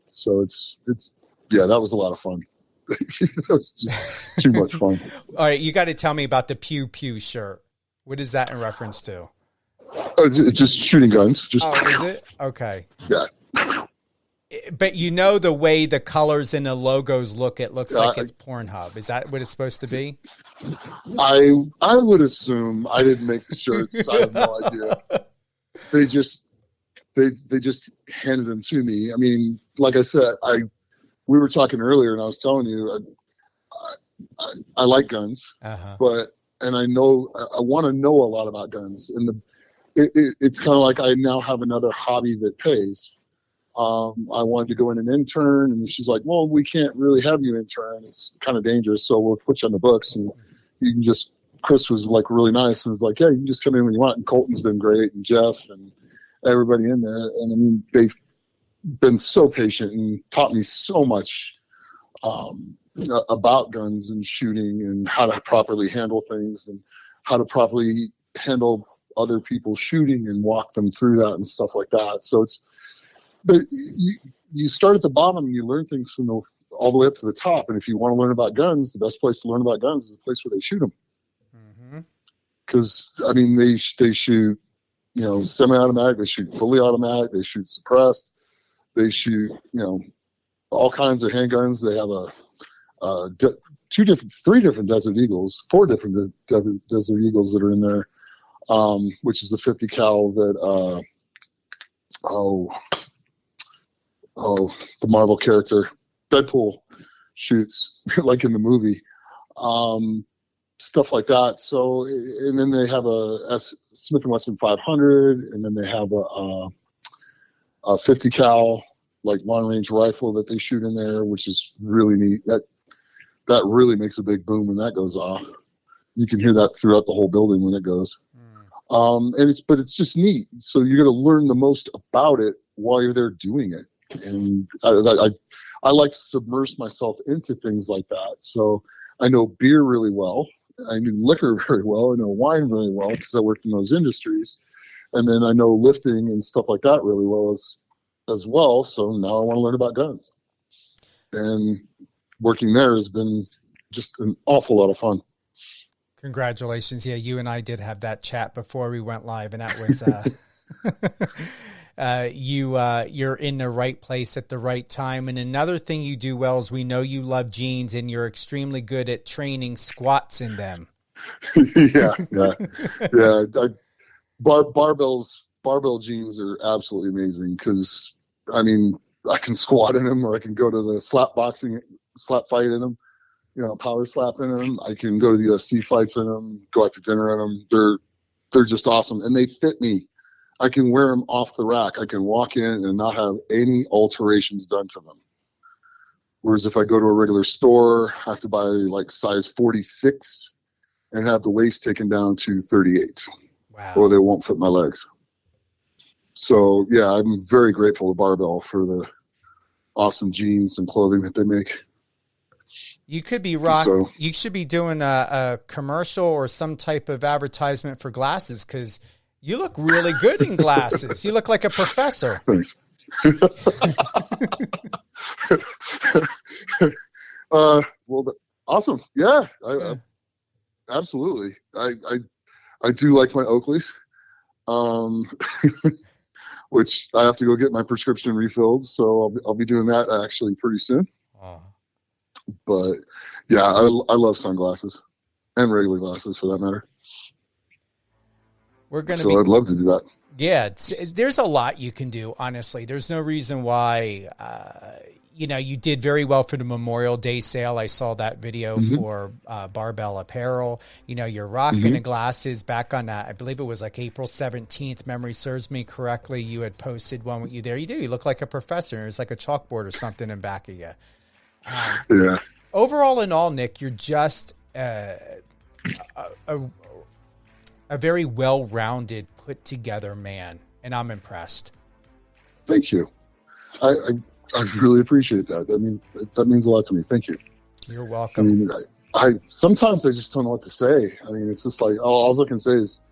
[SPEAKER 6] So it's that was a lot of fun. That was just too much fun.
[SPEAKER 5] All right, you got to tell me about the pew pew shirt. What is that in reference to?
[SPEAKER 6] Just shooting guns. Just
[SPEAKER 5] is it? Okay.
[SPEAKER 6] Yeah.
[SPEAKER 5] But you know the way the colors and the logos look, it looks like it's Pornhub. Is that what it's supposed to be?
[SPEAKER 6] I would assume. I didn't make the shirts. I have no idea. They just handed them to me. I mean, like I said, we were talking earlier, and I was telling you, I like guns, and I want to know a lot about guns, and it's kind of like I now have another hobby that pays. I wanted to go in and intern, and she's like, well, we can't really have you intern. It's kind of dangerous, so we'll put you on the books, and you can just, Chris was like really nice and was like, yeah, you can just come in when you want. And Colton's been great, and Jeff and everybody in there. And I mean, they've been so patient and taught me so much about guns and shooting and how to properly handle things and how to properly handle other people shooting and walk them through that and stuff like that. So but you start at the bottom and you learn things from all the way up to the top. And if you want to learn about guns, the best place to learn about guns is the place where they shoot them. Because I mean, they shoot, semi-automatic, they shoot fully automatic, they shoot suppressed, they shoot, all kinds of handguns. They have three different Desert Eagles, 4 different Desert Eagles that are in there, which is the 50 cal that the Marvel character Deadpool shoots, like in the movie, stuff like that. So, and then they have a Smith & Wesson 500, and then they have a 50 cal like long range rifle that they shoot in there, which is really neat. That really makes a big boom when that goes off. You can hear that throughout the whole building when it goes. And it's just neat. So you're going to learn the most about it while you're there doing it. And I like to submerge myself into things like that. So I know beer really well. I know liquor very well. I know wine really well because I worked in those industries. And then I know lifting and stuff like that really well as well. So now I want to learn about guns. And working there has been just an awful lot of fun.
[SPEAKER 5] Congratulations. Yeah, you and I did have that chat before we went live, and that was you're in the right place at the right time. And another thing you do well is we know you love jeans, and you're extremely good at training squats in them.
[SPEAKER 6] Yeah. Barbell jeans are absolutely amazing because, I mean, I can squat in them, or I can go to the slap fight in them, power slap in them. I can go to the UFC fights in them, go out to dinner in them. They're just awesome, and they fit me. I can wear them off the rack. I can walk in and not have any alterations done to them. Whereas if I go to a regular store, I have to buy like size 46 and have the waist taken down to 38.
[SPEAKER 5] Wow.
[SPEAKER 6] Or they won't fit my legs. So yeah, I'm very grateful to Barbell for the awesome jeans and clothing that they make.
[SPEAKER 5] You could be You should be doing a commercial or some type of advertisement for glasses, because you look really good in glasses. You look like a professor.
[SPEAKER 6] Thanks. Awesome. Yeah, absolutely. I do like my Oakleys, which I have to go get my prescription refilled. So I'll be doing that actually pretty soon. But yeah, I love sunglasses and regular glasses for that matter. I'd love to do that.
[SPEAKER 5] Yeah, there's a lot you can do, honestly. There's no reason why, you did very well for the Memorial Day sale. I saw that video for Barbell Apparel. You're rocking the glasses back on, I believe it was like April 17th, memory serves me correctly. You had posted one with you there. You do. You look like a professor. There's like a chalkboard or something in back of you.
[SPEAKER 6] Yeah.
[SPEAKER 5] Overall in all, Nick, you're just a very well-rounded, put-together man, and I'm impressed.
[SPEAKER 6] Thank you. I really appreciate that. That means a lot to me. Thank you.
[SPEAKER 5] You're welcome.
[SPEAKER 6] I sometimes I just don't know what to say. It's just like all I can say is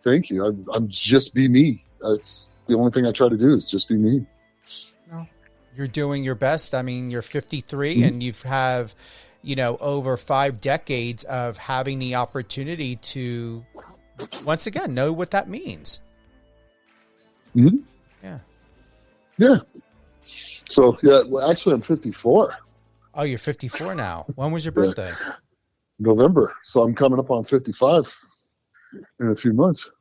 [SPEAKER 6] thank you. I'm just be me. That's the only thing I try to do is just be me.
[SPEAKER 5] No, you're doing your best. You're 53 and you have, over 5 decades of having the opportunity to, once again, know what that means.
[SPEAKER 6] Mm-hmm.
[SPEAKER 5] Yeah.
[SPEAKER 6] Yeah. So, actually I'm 54.
[SPEAKER 5] Oh, you're 54 now. When was your birthday?
[SPEAKER 6] November. So I'm coming up on 55 in a few months.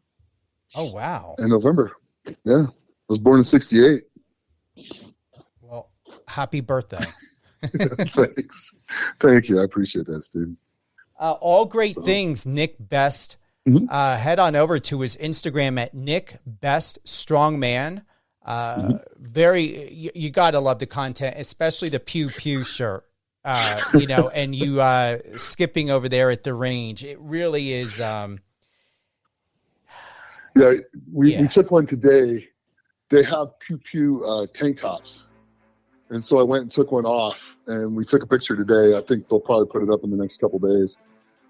[SPEAKER 5] Oh, wow.
[SPEAKER 6] In November. Yeah. I was born in 68.
[SPEAKER 5] Well, happy birthday.
[SPEAKER 6] Thanks. Thank you. I appreciate that, Steve.
[SPEAKER 5] All great things, Nick Best. Head on over to his Instagram at Nick Best Strongman. You gotta love the content, especially the pew pew shirt, and you skipping over there at the range. It really is.
[SPEAKER 6] We took one today. They have pew pew tank tops, and so I went and took one off, and we took a picture today. I think they'll probably put it up in the next couple days.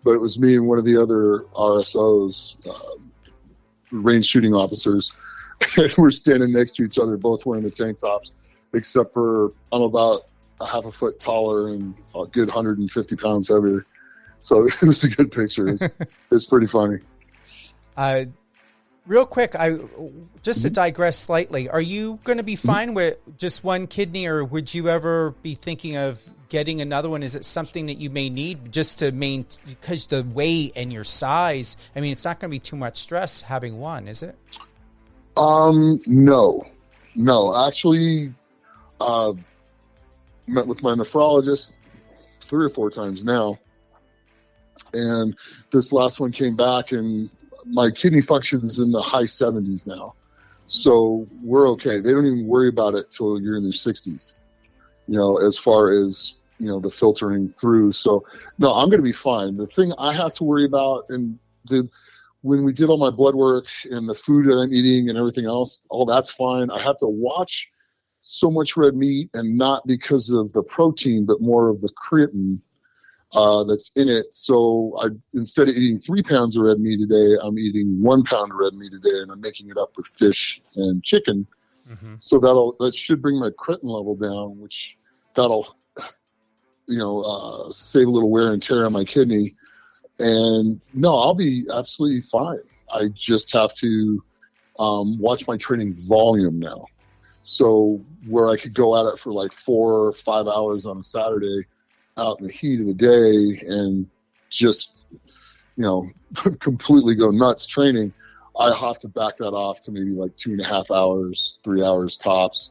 [SPEAKER 6] But it was me and one of the other RSOs, range shooting officers. We're standing next to each other, both wearing the tank tops, except for I'm about a half a foot taller and a good 150 pounds heavier. So it was a good picture. It's pretty funny.
[SPEAKER 5] Real quick, to digress slightly, are you going to be fine with just one kidney, or would you ever be thinking of getting another one? Is it something that you may need just to maintain, because the weight and your size? It's not going to be too much stress having one, is it?
[SPEAKER 6] No. Actually, met with my nephrologist 3 or 4 times now, and this last one came back, and my kidney function is in the high 70s now, so we're okay. They don't even worry about it till you're in your 60s. As far as the filtering through. So no, I'm going to be fine. The thing I have to worry about, and when we did all my blood work and the food that I'm eating and everything else, all that's fine. I have to watch so much red meat, and not because of the protein, but more of the creatine that's in it. So instead of eating 3 pounds of red meat a day, I'm eating 1 pound of red meat a day, and I'm making it up with fish and chicken. So that should bring my creatine level down, which that'll save a little wear and tear on my kidney. And no, I'll be absolutely fine. I just have to watch my training volume now. So where I could go at it for like 4 or 5 hours on a Saturday out in the heat of the day and just, completely go nuts training, I have to back that off to maybe like 2.5 hours, 3 hours tops,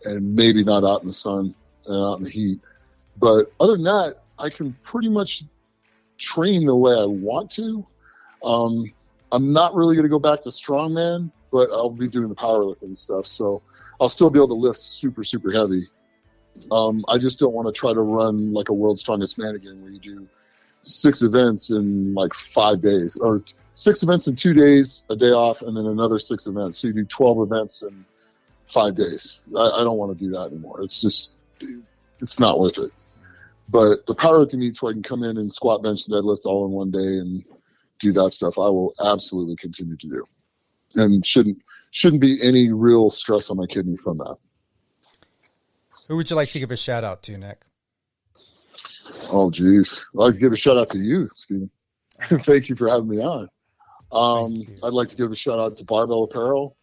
[SPEAKER 6] and maybe not out in the sun and out in the heat. But other than that, I can pretty much train the way I want to. I'm not really going to go back to Strongman, but I'll be doing the powerlifting stuff. So I'll still be able to lift super, super heavy. I just don't want to try to run like a World's Strongest Man again, where you do 6 events in like 5 days, or 6 events in 2 days, a day off, and then another 6 events. So you do 12 events in 5 days. I don't want to do that anymore. It's not worth it. But the powerlifting meets where I can come in and squat, bench, and deadlift all in one day and do that stuff, I will absolutely continue to do. And shouldn't be any real stress on my kidney from that.
[SPEAKER 5] Who would you like to give a shout out to, Nick?
[SPEAKER 6] Oh, geez. I'd like to give a shout out to you, Stephen. Thank you for having me on. I'd like to give a shout out to Barbell Apparel,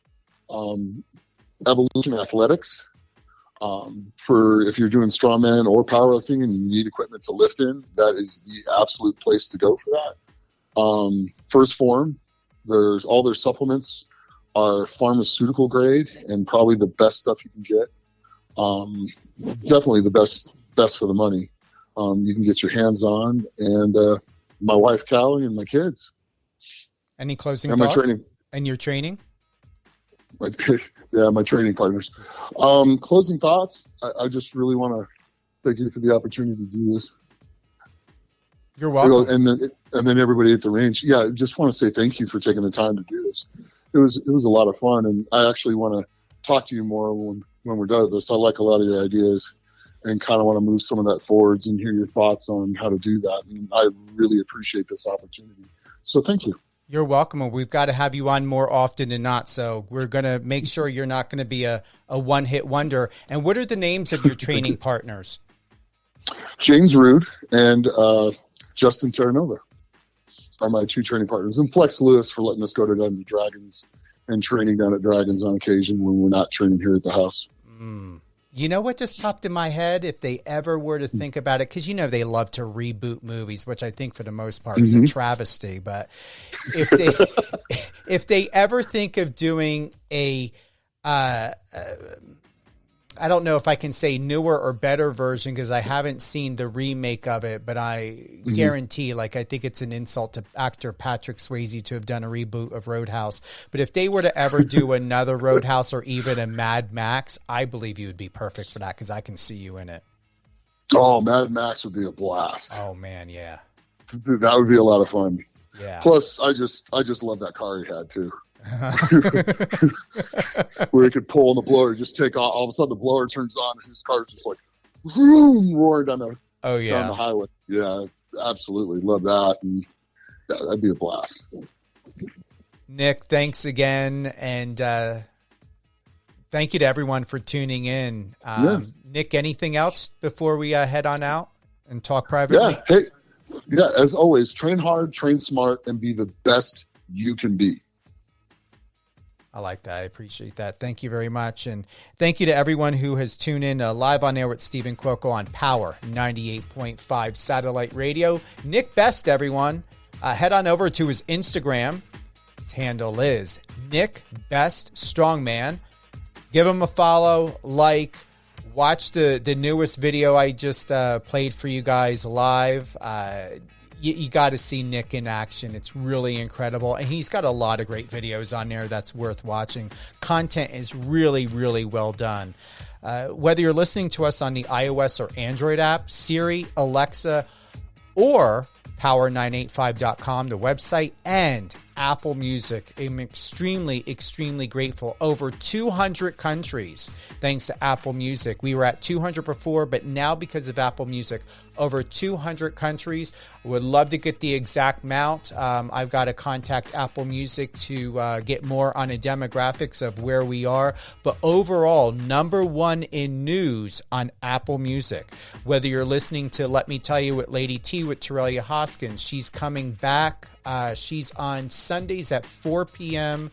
[SPEAKER 6] Evolution Athletics, for if you're doing strongman or powerlifting and you need equipment to lift in, that is the absolute place to go for that. First Form, there's all their supplements are pharmaceutical grade and probably the best stuff you can get. Definitely the best for the money. You can get your hands on, and my wife Callie and my kids.
[SPEAKER 5] Any closing
[SPEAKER 6] and
[SPEAKER 5] thoughts?
[SPEAKER 6] My training.
[SPEAKER 5] And your training?
[SPEAKER 6] My training partners. Closing thoughts. I just really want to thank you for the opportunity to do this.
[SPEAKER 5] You're welcome.
[SPEAKER 6] And then everybody at the range. Yeah, I just want to say thank you for taking the time to do this. It was a lot of fun, and I actually want to talk to you more when we're done with this. I like a lot of your ideas and kind of want to move some of that forwards and hear your thoughts on how to do that. And I really appreciate this opportunity. So thank you.
[SPEAKER 5] You're welcome. And we've got to have you on more often than not. So we're going to make sure you're not going to be a one-hit wonder. And what are the names of your training partners?
[SPEAKER 6] James Rude and Justin Terranova are my two training partners. And Flex Lewis for letting us go down to Dragons and training down at Dragons on occasion when we're not training here at the house.
[SPEAKER 5] You know what just popped in my head? If they ever were to think about it, because they love to reboot movies, which I think for the most part is a travesty. But if they ever think of doing a I don't know if I can say newer or better version because I haven't seen the remake of it, but I guarantee, I think it's an insult to actor Patrick Swayze to have done a reboot of Roadhouse. But if they were to ever do another Roadhouse or even a Mad Max, I believe you would be perfect for that because I can see you in it.
[SPEAKER 6] Oh, Mad Max would be a blast.
[SPEAKER 5] Oh man, yeah.
[SPEAKER 6] That would be a lot of fun.
[SPEAKER 5] Yeah.
[SPEAKER 6] Plus, I just love that car he had too. Where he could pull on the blower, just take off. All of a sudden, the blower turns on, and his car's just like vroom, roaring down the down the highway. Yeah, absolutely love that, and yeah, that'd be a blast.
[SPEAKER 5] Nick, thanks again, and thank you to everyone for tuning in. Nick, anything else before we head on out and talk privately?
[SPEAKER 6] As always, train hard, train smart, and be the best you can be.
[SPEAKER 5] I like that. I appreciate that. Thank you very much. And thank you to everyone who has tuned in live on air with Stephen Cuoco on Power 98.5 Satellite Radio. Nick Best, everyone. Head on over to his Instagram. His handle is Nick Best Strongman. Give him a follow, watch the newest video I just played for you guys live. You got to see Nick in action. It's really incredible. And he's got a lot of great videos on there that's worth watching. Content is really, really well done. Whether you're listening to us on the iOS or Android app, Siri, Alexa, or power985.com, the website, and Apple Music. I'm extremely, extremely grateful. Over 200 countries, thanks to Apple Music. We were at 200 before, but now because of Apple Music, over 200 countries. Would love to get the exact amount. I've got to contact Apple Music to get more on the demographics of where we are. But overall, #1 in news on Apple Music. Whether you're listening to Let Me Tell You with Lady T with Terelia Hoskins, she's coming back. She's on Sundays at 4 p.m.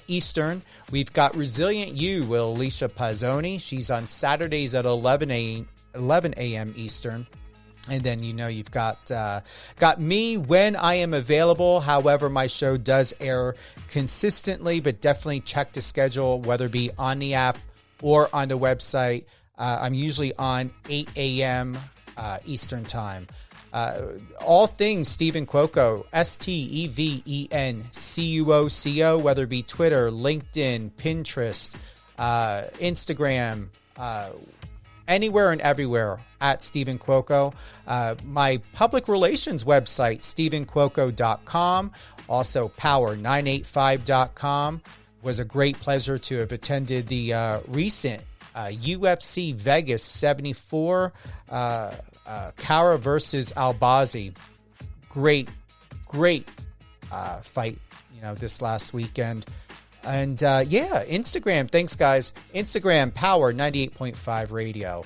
[SPEAKER 5] Eastern. We've got Resilient You with Alicia Pazzoni. She's on Saturdays at 11 a.m. Eastern. And then you've got me when I am available. However, my show does air consistently, but definitely check the schedule, whether it be on the app or on the website. I'm usually on 8 a.m. Eastern time. All things Stephen Cuoco, STEVENCUOCO, whether it be Twitter, LinkedIn, Pinterest, Instagram, anywhere and everywhere at Stephen Cuoco. My public relations website, stephencuoco.com, also power985.com. Was a great pleasure to have attended the recent UFC Vegas 74, Kara versus Albazi. Great fight, this last weekend. And Instagram. Thanks, guys. Instagram, Power 98.5 Radio.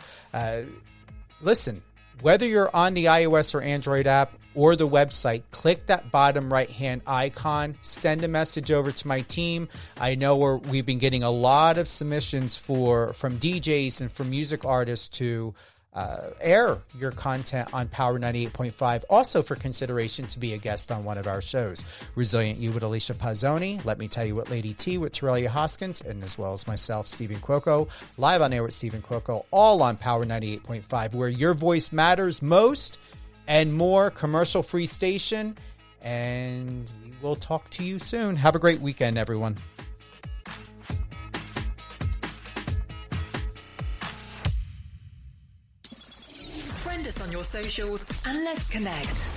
[SPEAKER 5] Listen, whether you're on the iOS or Android app or the website, click that bottom right-hand icon. Send a message over to my team. I know we've been getting a lot of submissions from DJs and from music artists to air your content on Power 98.5. Also for consideration to be a guest on one of our shows. Resilient You with Alicia Pazzoni. Let Me Tell You What Lady T with Torellia Hoskins. And as well as myself, Stephen Cuoco. Live on air with Stephen Cuoco. All on Power 98.5, where your voice matters most and more. Commercial-free station. And we will talk to you soon. Have a great weekend, everyone.
[SPEAKER 2] Friend us on your socials and let's connect.